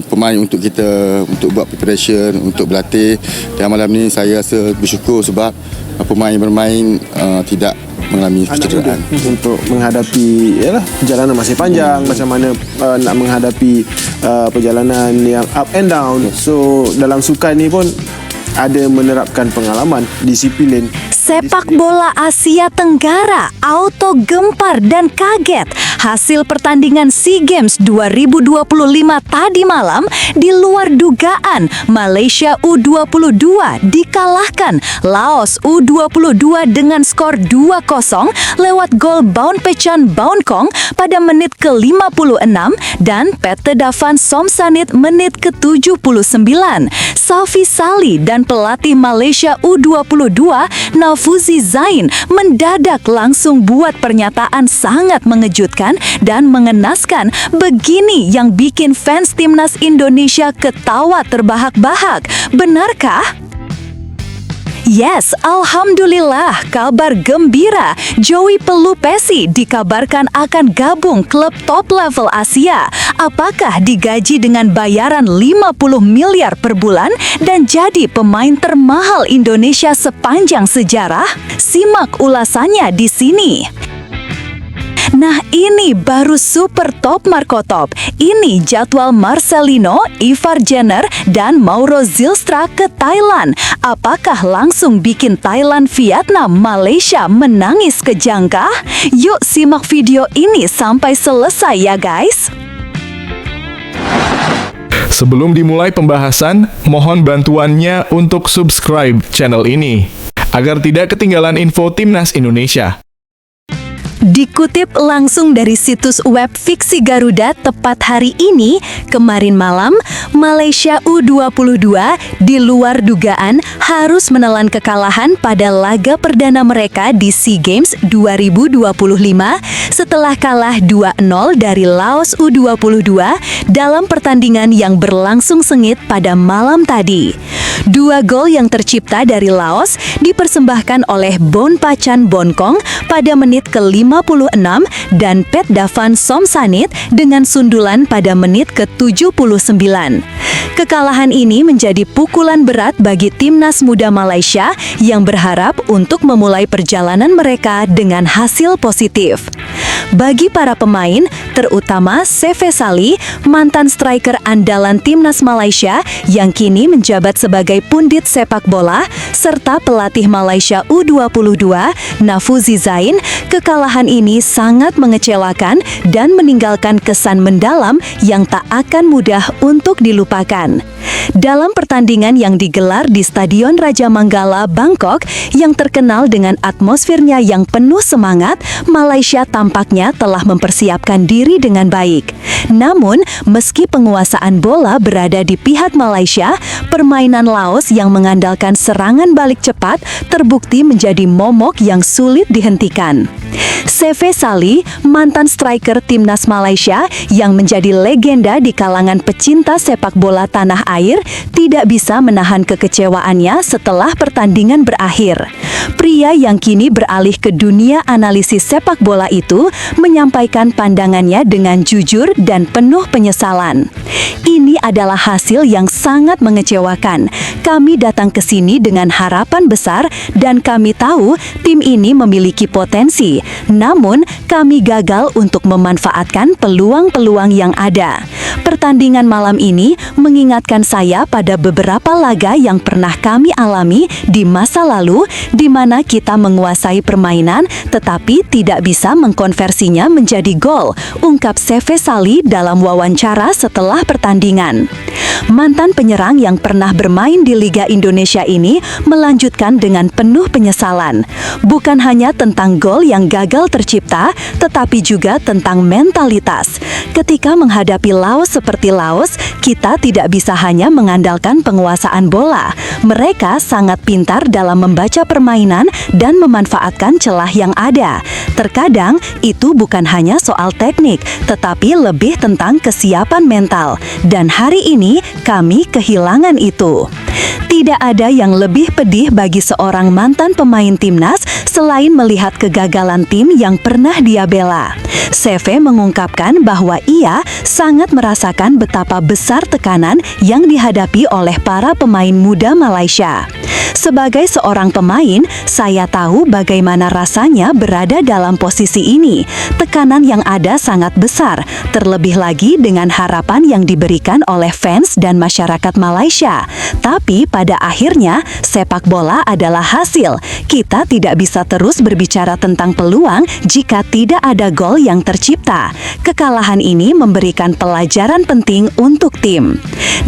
pemain untuk kita untuk buat preparation, untuk berlatih. Dan malam ni saya rasa bersyukur sebab pemain bermain tidak mengalami kecederaan. Untuk menghadapi perjalanan masih panjang, macam mana nak menghadapi perjalanan yang up and down. So dalam sukan ni pun ada menerapkan pengalaman, disiplin. Sepak bola Asia Tenggara auto gempar dan kaget hasil pertandingan SEA Games 2025 tadi malam. Di luar dugaan, Malaysia U22 dikalahkan Laos U22 dengan skor 2-0 lewat gol Bounpechan Bouncong pada menit ke-56 dan Pettedavan Somsanit menit ke-79. Safi Salih dan pelatih Malaysia U22 Naufuzi Zain mendadak langsung buat pernyataan sangat mengejutkan dan mengenaskan. Begini yang bikin fans timnas Indonesia ketawa terbahak-bahak. Benarkah? Yes, alhamdulillah, kabar gembira. Joey Pelupesi dikabarkan akan gabung klub top level Asia. Apakah digaji dengan bayaran 50 miliar per bulan dan jadi pemain termahal Indonesia sepanjang sejarah? Simak ulasannya di sini. Nah, ini baru super top Marco Top. Ini jadwal Marcelino, Ivar Jenner, dan Mauro Zylstra ke Thailand. Apakah langsung bikin Thailand, Vietnam, Malaysia menangis kejangkah? Yuk simak video ini sampai selesai ya guys. Sebelum dimulai pembahasan, mohon bantuannya untuk subscribe channel ini agar tidak ketinggalan info Timnas Indonesia. Dikutip langsung dari situs web Fiksi Garuda tepat hari ini, kemarin malam, Malaysia U22 di luar dugaan harus menelan kekalahan pada laga perdana mereka di SEA Games 2025 setelah kalah 2-0 dari Laos U22 dalam pertandingan yang berlangsung sengit pada malam tadi. 2 gol yang tercipta dari Laos dipersembahkan oleh Bounpechan Bouncong pada menit ke-56 dan Pettedavan Somsanit dengan sundulan pada menit ke-79. Kekalahan ini menjadi pukulan berat bagi timnas muda Malaysia yang berharap untuk memulai perjalanan mereka dengan hasil positif. Bagi para pemain, terutama Seve Salih, mantan striker andalan timnas Malaysia yang kini menjabat sebagai pundit sepak bola, serta pelatih Malaysia U22, Naufuzi Zain, kekalahan ini sangat mengecewakan dan meninggalkan kesan mendalam yang tak akan mudah untuk dilupakan. Dalam pertandingan yang digelar di Stadion Raja Manggala, Bangkok, yang terkenal dengan atmosfernya yang penuh semangat, Malaysia tampaknya telah mempersiapkan diri dengan baik. Namun, meski penguasaan bola berada di pihak Malaysia, permainan Laos yang mengandalkan serangan balik cepat terbukti menjadi momok yang sulit dihentikan. Seve Salih, mantan striker timnas Malaysia yang menjadi legenda di kalangan pecinta sepak bola tanah air, tidak bisa menahan kekecewaannya setelah pertandingan berakhir. Pria yang kini beralih ke dunia analisis sepak bola itu menyampaikan pandangannya dengan jujur dan penuh penyesalan. Ini adalah hasil yang sangat mengecewakan. Kami datang ke sini dengan harapan besar dan kami tahu tim ini memiliki potensi. Namun, kami gagal untuk memanfaatkan peluang-peluang yang ada. Pertandingan malam ini mengingatkan saya pada beberapa laga yang pernah kami alami di masa lalu, di mana kita menguasai permainan tetapi tidak bisa mengkonversinya menjadi gol, ungkap Seve Salih dalam wawancara setelah pertandingan. Mantan penyerang yang pernah bermain di Liga Indonesia ini melanjutkan dengan penuh penyesalan. Bukan hanya tentang gol yang gagal tercipta, tetapi juga tentang mentalitas. Ketika menghadapi Laos seperti Laos, kita tidak bisa hanya mengandalkan penguasaan bola. Mereka sangat pintar dalam membaca permainan dan memanfaatkan celah yang ada. Terkadang, itu bukan hanya soal teknik, tetapi lebih tentang kesiapan mental. Dan hari ini, kami kehilangan itu. Tidak ada yang lebih pedih bagi seorang mantan pemain timnas selain melihat kegagalan tim yang pernah dia bela. Seve mengungkapkan bahwa ia sangat merasakan betapa besar tekanan yang dihadapi oleh para pemain muda Malaysia. Sebagai seorang pemain, saya tahu bagaimana rasanya berada dalam posisi ini. Tekanan yang ada sangat besar, terlebih lagi dengan harapan yang diberikan oleh fans dan masyarakat Malaysia. Tapi pada akhirnya, sepak bola adalah hasil. Kita tidak bisa terus berbicara tentang peluang jika tidak ada gol yang tercipta. Kekalahan ini memberikan pelajaran penting untuk tim.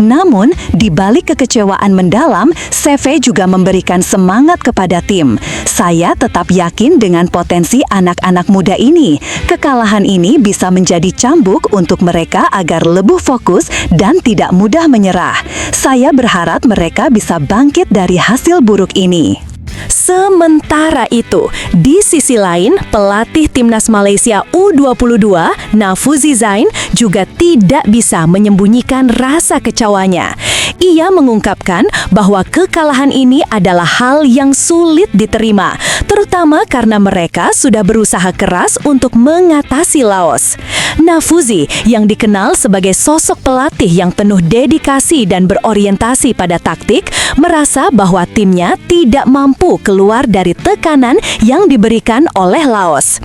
Namun, di balik kekecewaan mendalam, Seve juga memberikan semangat kepada tim. Saya tetap yakin dengan potensi anak-anak muda ini. Kekalahan ini bisa menjadi cambuk untuk mereka agar lebih fokus dan tidak mudah menyerah. Saya berharap mereka bisa bangkit dari hasil buruk ini. Sementara itu, di sisi lain, pelatih timnas Malaysia U22, Nafuzi Zain, juga tidak bisa menyembunyikan rasa kecewanya. Ia mengungkapkan bahwa kekalahan ini adalah hal yang sulit diterima, terutama karena mereka sudah berusaha keras untuk mengatasi Laos. Nafuzi, yang dikenal sebagai sosok pelatih yang penuh dedikasi dan berorientasi pada taktik, merasa bahwa timnya tidak mampu keluar dari tekanan yang diberikan oleh Laos.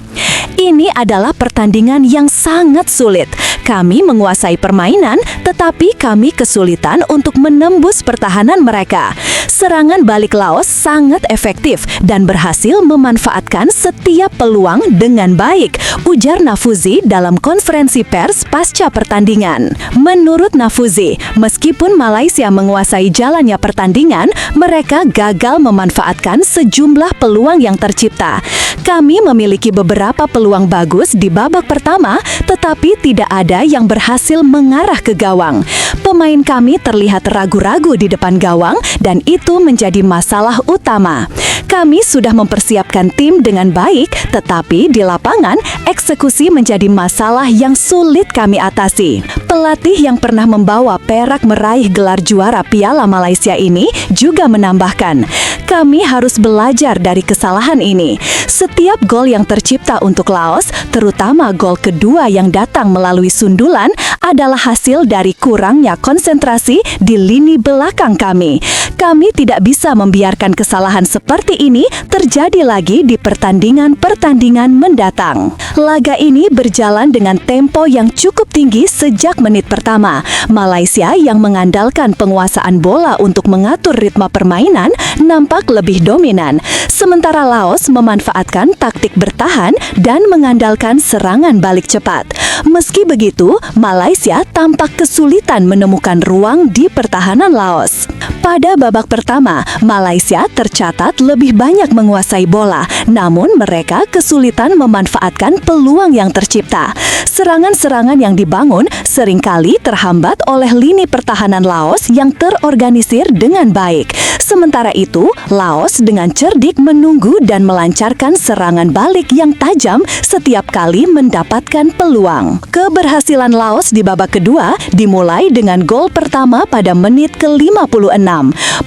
Ini adalah pertandingan yang sangat sulit. Kami menguasai permainan, tetapi kami kesulitan untuk menembus pertahanan mereka. Serangan balik Laos sangat efektif dan berhasil memanfaatkan setiap peluang dengan baik, ujar Nafuzi dalam konferensi pers pasca pertandingan. Menurut Nafuzi, meskipun Malaysia menguasai jalannya pertandingan, mereka gagal memanfaatkan sejumlah peluang yang tercipta. Kami memiliki beberapa peluang bagus di babak pertama, tetapi tidak ada yang berhasil mengarah ke gawang. Pemain kami terlihat ragu-ragu di depan gawang dan itu menjadi masalah utama. Kami sudah mempersiapkan tim dengan baik, tetapi di lapangan eksekusi menjadi masalah yang sulit kami atasi. Pelatih yang pernah membawa Perak meraih gelar juara Piala Malaysia ini juga menambahkan, kami harus belajar dari kesalahan ini. Setiap gol yang tercipta untuk Laos, terutama gol kedua yang datang melalui sundulan, adalah hasil dari kurangnya konsentrasi di lini belakang kami. Kami tidak bisa membiarkan kesalahan seperti ini terjadi lagi di pertandingan-pertandingan mendatang. Laga ini berjalan dengan tempo yang cukup tinggi sejak menit pertama. Malaysia yang mengandalkan penguasaan bola untuk mengatur ritme permainan nampak lebih dominan, sementara Laos memanfaatkan taktik bertahan dan mengandalkan serangan balik cepat. Meski begitu, Malaysia tampak kesulitan menemukan ruang di pertahanan Laos. Pada babak pertama, Malaysia tercatat lebih banyak menguasai bola, namun mereka kesulitan memanfaatkan peluang yang tercipta. Serangan-serangan yang dibangun seringkali terhambat oleh lini pertahanan Laos yang terorganisir dengan baik. Sementara itu, Laos dengan cerdik menunggu dan melancarkan serangan balik yang tajam setiap kali mendapatkan peluang. Keberhasilan Laos di babak kedua dimulai dengan gol pertama pada menit ke-56.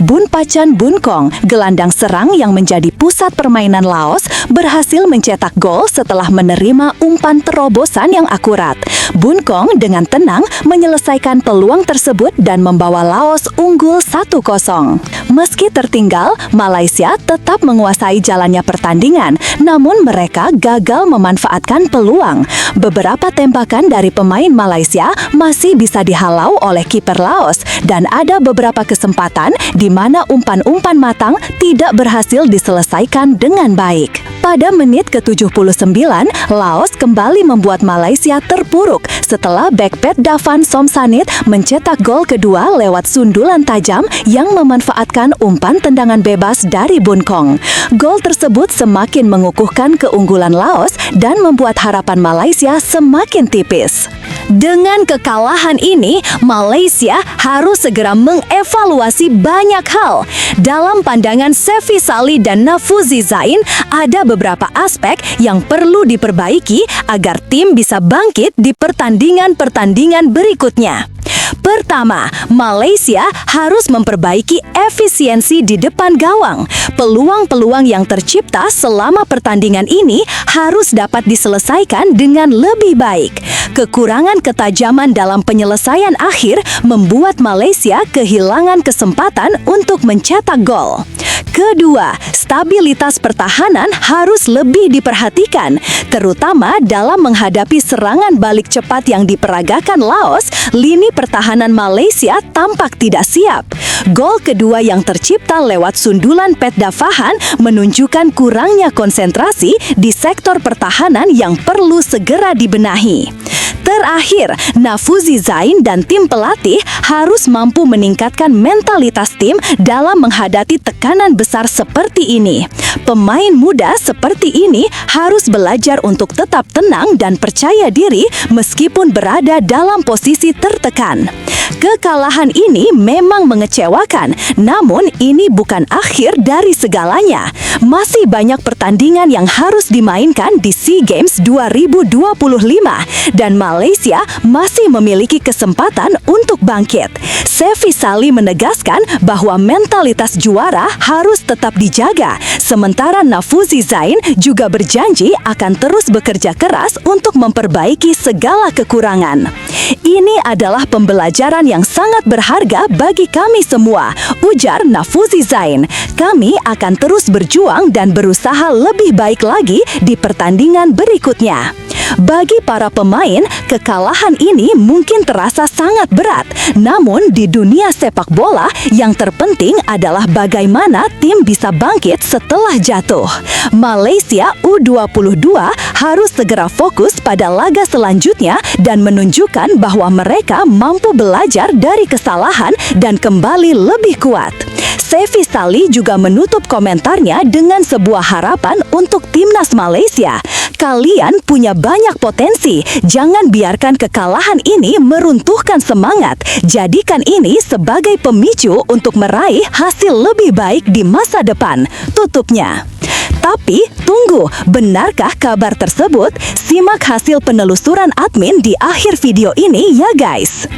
Bun Pacan Bunkong, gelandang serang yang menjadi pusat permainan Laos, berhasil mencetak gol setelah menerima umpan terobosan yang akurat. Bunkong dengan tenang menyelesaikan peluang tersebut dan membawa Laos unggul 1-0. Meski tertinggal, Malaysia tetap menguasai jalannya pertandingan, namun mereka gagal memanfaatkan peluang. Beberapa tembakan dari pemain Malaysia masih bisa dihalau oleh kiper Laos, dan ada beberapa kesempatan di mana umpan-umpan matang tidak berhasil diselesaikan dengan baik. Pada menit ke-79, Laos kembali membuat Malaysia terpuruk setelah backpad Davan Somsanit mencetak gol kedua lewat sundulan tajam yang memanfaatkan umpan tendangan bebas dari Bunkong. Gol tersebut semakin mengukuhkan keunggulan Laos dan membuat harapan Malaysia semakin tipis. Dengan kekalahan ini, Malaysia harus segera mengevaluasi banyak hal. Dalam pandangan Sevi Sali dan Nafuzi Zain, ada beberapa aspek yang perlu diperbaiki agar tim bisa bangkit di pertandingan-pertandingan berikutnya. Pertama, Malaysia harus memperbaiki efisiensi di depan gawang. Peluang-peluang yang tercipta selama pertandingan ini harus dapat diselesaikan dengan lebih baik. Kekurangan ketajaman dalam penyelesaian akhir membuat Malaysia kehilangan kesempatan untuk mencetak gol. Kedua, stabilitas pertahanan harus lebih diperhatikan, terutama dalam menghadapi serangan balik cepat yang diperagakan Laos. Lini pertahanan Malaysia tampak tidak siap. Gol kedua yang tercipta lewat sundulan Petda Fahan menunjukkan kurangnya konsentrasi di sektor pertahanan yang perlu segera dibenahi. Terakhir, Nafuzi Zain dan tim pelatih harus mampu meningkatkan mentalitas tim dalam menghadapi tekanan besar seperti ini. Pemain muda seperti ini harus belajar untuk tetap tenang dan percaya diri meskipun berada dalam posisi tertekan. Kekalahan ini memang mengecewakan, namun ini bukan akhir dari segalanya. Masih banyak pertandingan yang harus dimainkan di SEA Games 2025 dan Malaysia masih memiliki kesempatan untuk bangkit. Sefi Sali menegaskan bahwa mentalitas juara harus tetap dijaga, sementara Nafuzi Zain juga berjanji akan terus bekerja keras untuk memperbaiki segala kekurangan. Ini adalah pembelajaran yang sangat berharga bagi kami semua, ujar Nafuzi Zain. Kami akan terus berjuang dan berusaha lebih baik lagi di pertandingan berikutnya. Bagi para pemain, kekalahan ini mungkin terasa sangat berat. Namun di dunia sepak bola, yang terpenting adalah bagaimana tim bisa bangkit setelah jatuh. Malaysia U22 harus segera fokus pada laga selanjutnya dan menunjukkan bahwa mereka mampu belajar dari kesalahan dan kembali lebih kuat. Sefi Sali juga menutup komentarnya dengan sebuah harapan untuk timnas Malaysia. Kalian punya banyak potensi, jangan biarkan kekalahan ini meruntuhkan semangat. Jadikan ini sebagai pemicu untuk meraih hasil lebih baik di masa depan, tutupnya. Tapi, tunggu, benarkah kabar tersebut? Simak hasil penelusuran admin di akhir video ini ya guys.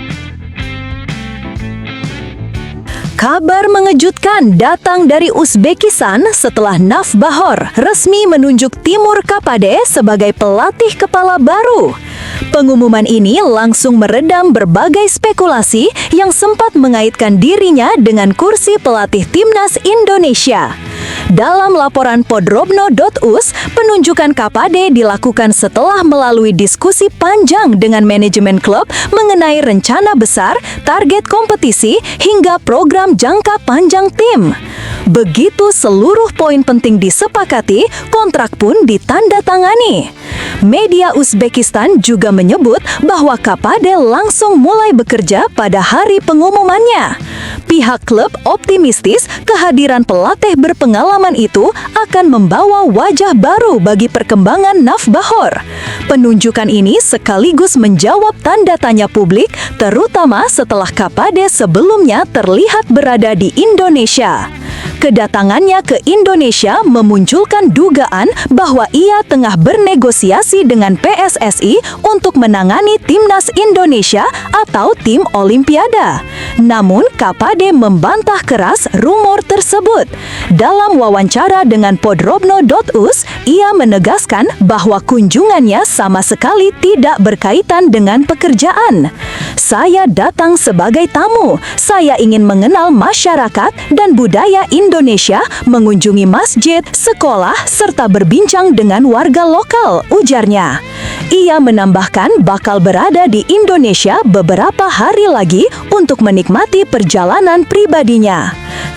Kabar mengejutkan datang dari Uzbekistan setelah Naf Bahor resmi menunjuk Timur Kapade sebagai pelatih kepala baru. Pengumuman ini langsung meredam berbagai spekulasi yang sempat mengaitkan dirinya dengan kursi pelatih timnas Indonesia. Dalam laporan Podrobno.us, penunjukan Kapade dilakukan setelah melalui diskusi panjang dengan manajemen klub mengenai rencana besar, target kompetisi, hingga program jangka panjang tim. Begitu seluruh poin penting disepakati, kontrak pun ditandatangani. Media Uzbekistan juga menyebut bahwa Kapade langsung mulai bekerja pada hari pengumumannya. Pihak klub optimistis kehadiran pelatih berpengalaman itu akan membawa wajah baru bagi perkembangan Naf Bahor. Penunjukan ini sekaligus menjawab tanda tanya publik, terutama setelah Kapade sebelumnya terlihat berada di Indonesia. Kedatangannya ke Indonesia memunculkan dugaan bahwa ia tengah bernegosiasi dengan PSSI untuk menangani timnas Indonesia atau tim Olimpiade. Namun, Kapade membantah keras rumor tersebut. Dalam wawancara dengan Podrobno.us, ia menegaskan bahwa kunjungannya sama sekali tidak berkaitan dengan pekerjaan. Saya datang sebagai tamu. Saya ingin mengenal masyarakat dan budaya Indonesia, mengunjungi masjid, sekolah, serta berbincang dengan warga lokal, ujarnya. Ia menambahkan bakal berada di Indonesia beberapa hari lagi untuk menikmati perjalanan pribadinya.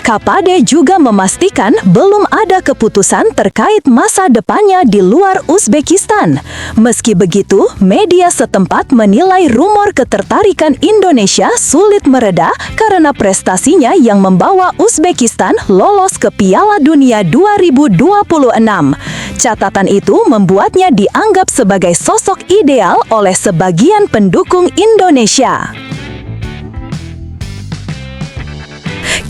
Kapade juga memastikan belum ada keputusan terkait masa depannya di luar Uzbekistan. Meski begitu, media setempat menilai rumor ketertarikan Indonesia sulit mereda karena prestasinya yang membawa Uzbekistan lolos ke Piala Dunia 2026. Catatan itu membuatnya dianggap sebagai sosok ideal oleh sebagian pendukung Indonesia.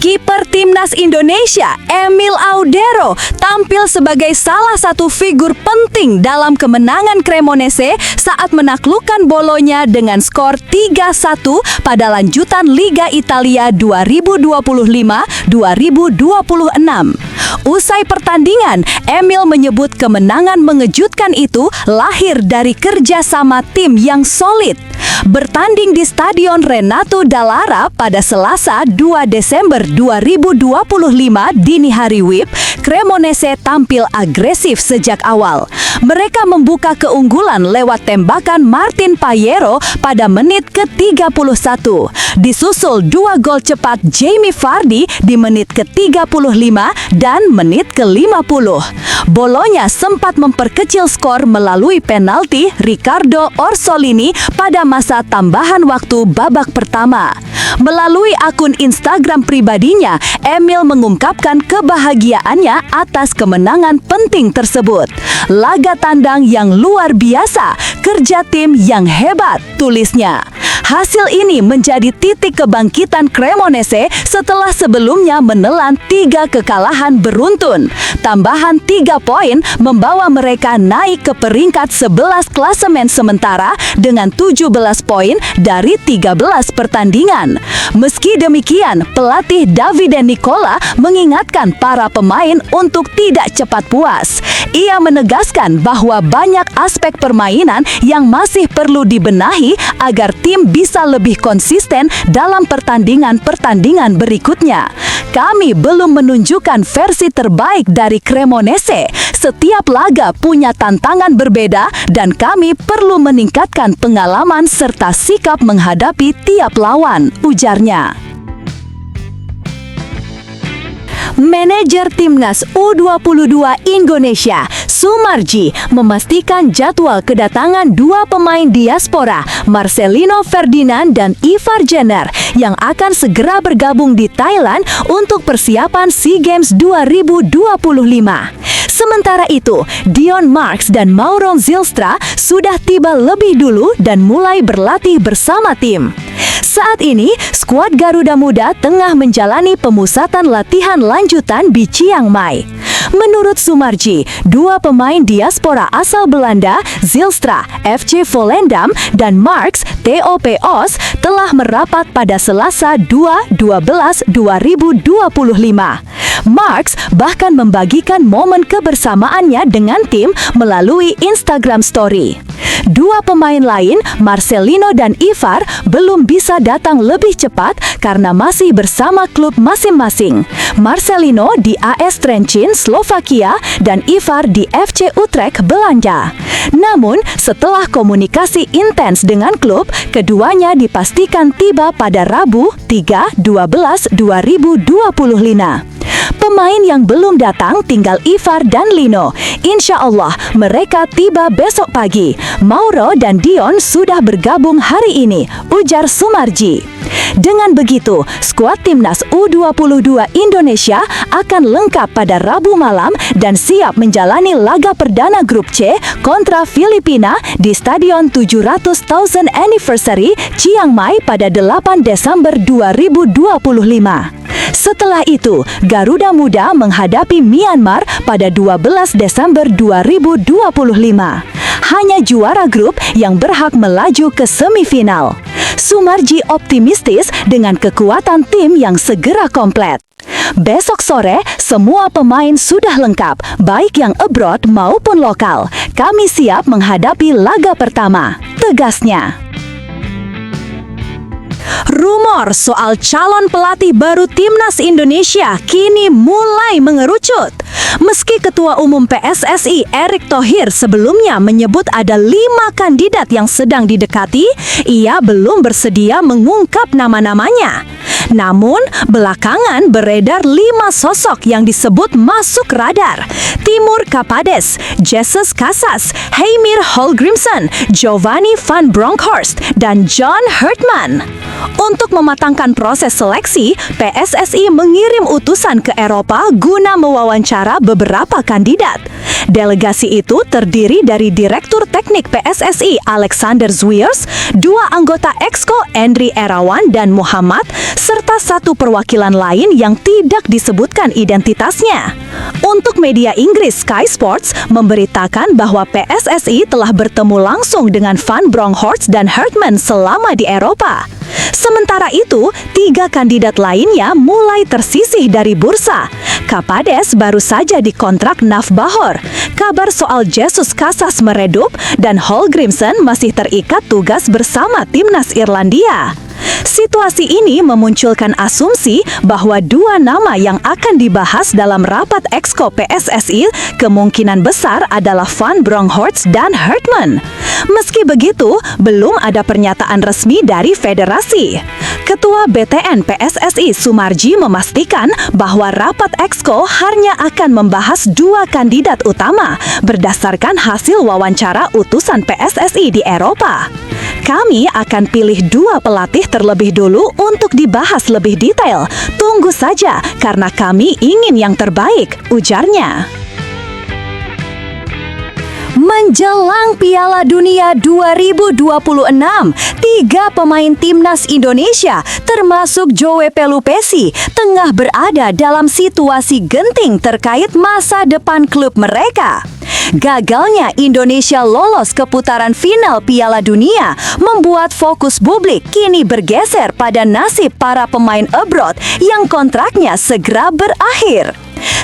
Kiper Timnas Indonesia, Emil Audero, tampil sebagai salah satu figur penting dalam kemenangan Cremonese saat menaklukkan Bolonya dengan skor 3-1 pada lanjutan Liga Italia 2025-2026. Usai pertandingan, Emil menyebut kemenangan mengejutkan itu lahir dari kerjasama tim yang solid. Bertanding di Stadion Renato Dallara pada Selasa 2 Desember 2025 dini hari WIB, Cremonese tampil agresif sejak awal. Mereka membuka keunggulan lewat tembakan Martin Payero pada menit ke-31. Disusul 2 gol cepat Jamie Vardy di menit ke-35 dan menit ke-50. Bolonya sempat memperkecil skor melalui penalti Riccardo Orsolini pada masa tambahan waktu babak pertama. Melalui akun Instagram pribadinya, Emil mengungkapkan kebahagiaannya atas kemenangan penting tersebut. Laga tandang yang luar biasa, kerja tim yang hebat, tulisnya. Hasil ini menjadi titik kebangkitan Cremonese setelah sebelumnya menelan 3 kekalahan beruntun. Tambahan 3 poin membawa mereka naik ke peringkat 11 klasemen sementara dengan 17 poin dari 13 pertandingan. Meski demikian, pelatih Davide Nicola mengingatkan para pemain untuk tidak cepat puas. Ia menegaskan bahwa banyak aspek permainan yang masih perlu dibenahi agar tim bisa lebih konsisten dalam pertandingan-pertandingan berikutnya. Kami belum menunjukkan versi terbaik dari Cremonese. Setiap laga punya tantangan berbeda dan kami perlu meningkatkan pengalaman serta sikap menghadapi tiap lawan, ujarnya. Manajer Timnas U22 Indonesia, Sumarji, memastikan jadwal kedatangan 2 pemain diaspora, Marcelino Ferdinand dan Ivar Jenner, yang akan segera bergabung di Thailand untuk persiapan SEA Games 2025. Sementara itu, Dion Marks dan Mauro Zylstra sudah tiba lebih dulu dan mulai berlatih bersama tim. Saat ini, skuad Garuda Muda tengah menjalani pemusatan latihan lanjutan di Chiang Mai. Menurut Sumarji, 2 pemain diaspora asal Belanda, Zylstra, FC Volendam, dan Marks, TOP Os, telah merapat pada Selasa 2/12/2025. Marks bahkan membagikan momen kebersamaannya dengan tim melalui Instagram Story. 2 pemain lain, Marcelino dan Ivar, belum bisa datang lebih cepat karena masih bersama klub masing-masing. Marcelino di AS Trencin, Slovakia, dan Ivar di FC Utrecht, Belanda. Namun, setelah komunikasi intens dengan klub, keduanya dipastikan tiba pada Rabu 3/12/2025. Pemain yang belum datang tinggal Ivar dan Lino. Insya Allah mereka tiba besok pagi. Mauro dan Dion sudah bergabung hari ini, ujar Sumarji. Dengan begitu, skuad Timnas U22 Indonesia akan lengkap pada Rabu malam dan siap menjalani laga perdana grup C kontra Filipina di Stadion 700,000 Anniversary Chiang Mai pada 8 Desember 2025. Setelah itu, Garuda Muda menghadapi Myanmar pada 12 Desember 2025. Hanya juara grup yang berhak melaju ke semifinal. Sumarji optimistis dengan kekuatan tim yang segera komplet. Besok sore, semua pemain sudah lengkap, baik yang abroad maupun lokal. Kami siap menghadapi laga pertama, tegasnya. Rumor soal calon pelatih baru Timnas Indonesia kini mulai mengerucut. Meski Ketua Umum PSSI Erick Thohir sebelumnya menyebut ada 5 kandidat yang sedang didekati, ia belum bersedia mengungkap nama-namanya. Namun, belakangan beredar 5 sosok yang disebut masuk radar. Timur Kapades, Jesus Casas, Heimir Hallgrimsson, Giovanni van Bronckhorst, dan John Hurtman. Untuk mematangkan proses seleksi, PSSI mengirim utusan ke Eropa guna mewawancara beberapa kandidat. Delegasi itu terdiri dari Direktur Teknik PSSI Alexander Zwiers, 2 anggota Exco Endri Erawan dan Muhammad, serta satu perwakilan lain yang tidak disebutkan identitasnya. Untuk media Inggris Sky Sports memberitakan bahwa PSSI telah bertemu langsung dengan Van Bronckhorst dan Hartman selama di Eropa. Sementara itu, 3 kandidat lainnya mulai tersisih dari bursa. Kapades baru saja dikontrak Naf Bahor. Kabar soal Jesus Casas meredup dan Hallgrimsson masih terikat tugas bersama timnas Irlandia. Situasi ini memunculkan asumsi bahwa 2 nama yang akan dibahas dalam rapat Exco PSSI kemungkinan besar adalah Van Bronckhorst dan Hartman. Meski begitu, belum ada pernyataan resmi dari federasi. Ketua BTN PSSI Sumarji memastikan bahwa rapat Exco hanya akan membahas 2 kandidat utama berdasarkan hasil wawancara utusan PSSI di Eropa. Kami akan pilih 2 pelatih terlebih dulu untuk dibahas lebih detail. Tunggu saja, karena kami ingin yang terbaik, ujarnya. Menjelang Piala Dunia 2026, 3 pemain timnas Indonesia, termasuk Joe Pelupesi, tengah berada dalam situasi genting terkait masa depan klub mereka. Gagalnya Indonesia lolos ke putaran final Piala Dunia membuat fokus publik kini bergeser pada nasib para pemain abroad yang kontraknya segera berakhir.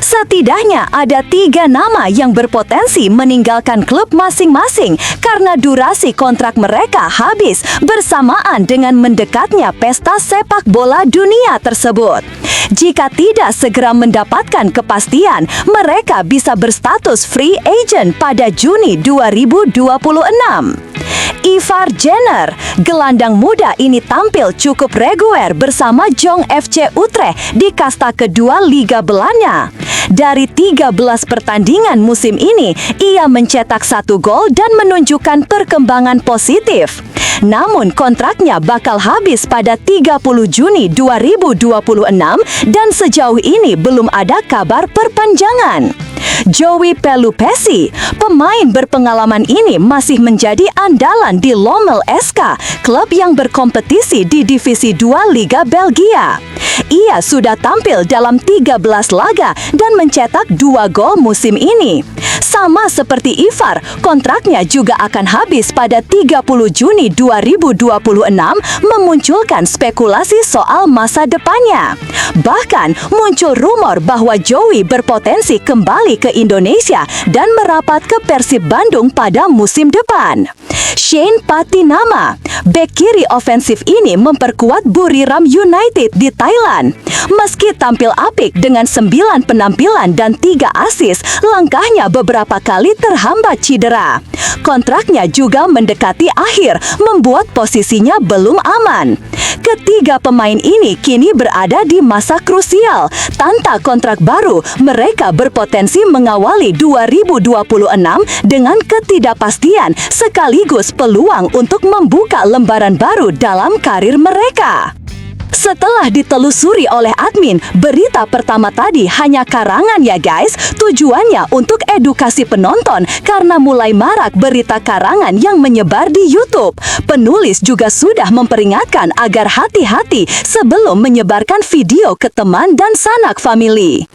Setidaknya ada 3 nama yang berpotensi meninggalkan klub masing-masing karena durasi kontrak mereka habis bersamaan dengan mendekatnya pesta sepak bola dunia tersebut. Jika tidak segera mendapatkan kepastian, mereka bisa berstatus free agent pada Juni 2026. Ivar Jenner, gelandang muda ini tampil cukup reguler bersama Jong FC Utrecht di kasta kedua Liga Belanda. Dari 13 pertandingan musim ini, ia mencetak 1 gol dan menunjukkan perkembangan positif. Namun kontraknya bakal habis pada 30 Juni 2026 dan sejauh ini belum ada kabar perpanjangan. Joey Pelupesi, pemain berpengalaman ini masih menjadi andalan di Lommel SK, klub yang berkompetisi di Divisi 2 Liga Belgia. Ia sudah tampil dalam 13 laga dan mencetak 2 gol musim ini. Sama seperti Ivar, kontraknya juga akan habis pada 30 Juni 2026, memunculkan spekulasi soal masa depannya. Bahkan muncul rumor bahwa Joey berpotensi kembali ke Indonesia dan merapat ke Persib Bandung pada musim depan. Shane Patinama, bek kiri ofensif ini memperkuat Buriram United di Thailand. Meski tampil apik dengan 9 penampilan dan 3 assist, langkahnya beberapa kali terhambat cedera. Kontraknya juga mendekati akhir, membuat posisinya belum aman. Ketiga pemain ini kini berada di masa krusial. Tanpa kontrak baru, mereka berpotensi mengawali 2026 dengan ketidakpastian sekaligus peluang untuk membuka lembaran baru dalam karir mereka. Setelah ditelusuri oleh admin, berita pertama tadi hanya karangan ya guys. Tujuannya untuk edukasi penonton karena mulai marak berita karangan yang menyebar di YouTube. Penulis juga sudah memperingatkan agar hati-hati sebelum menyebarkan video ke teman dan sanak famili.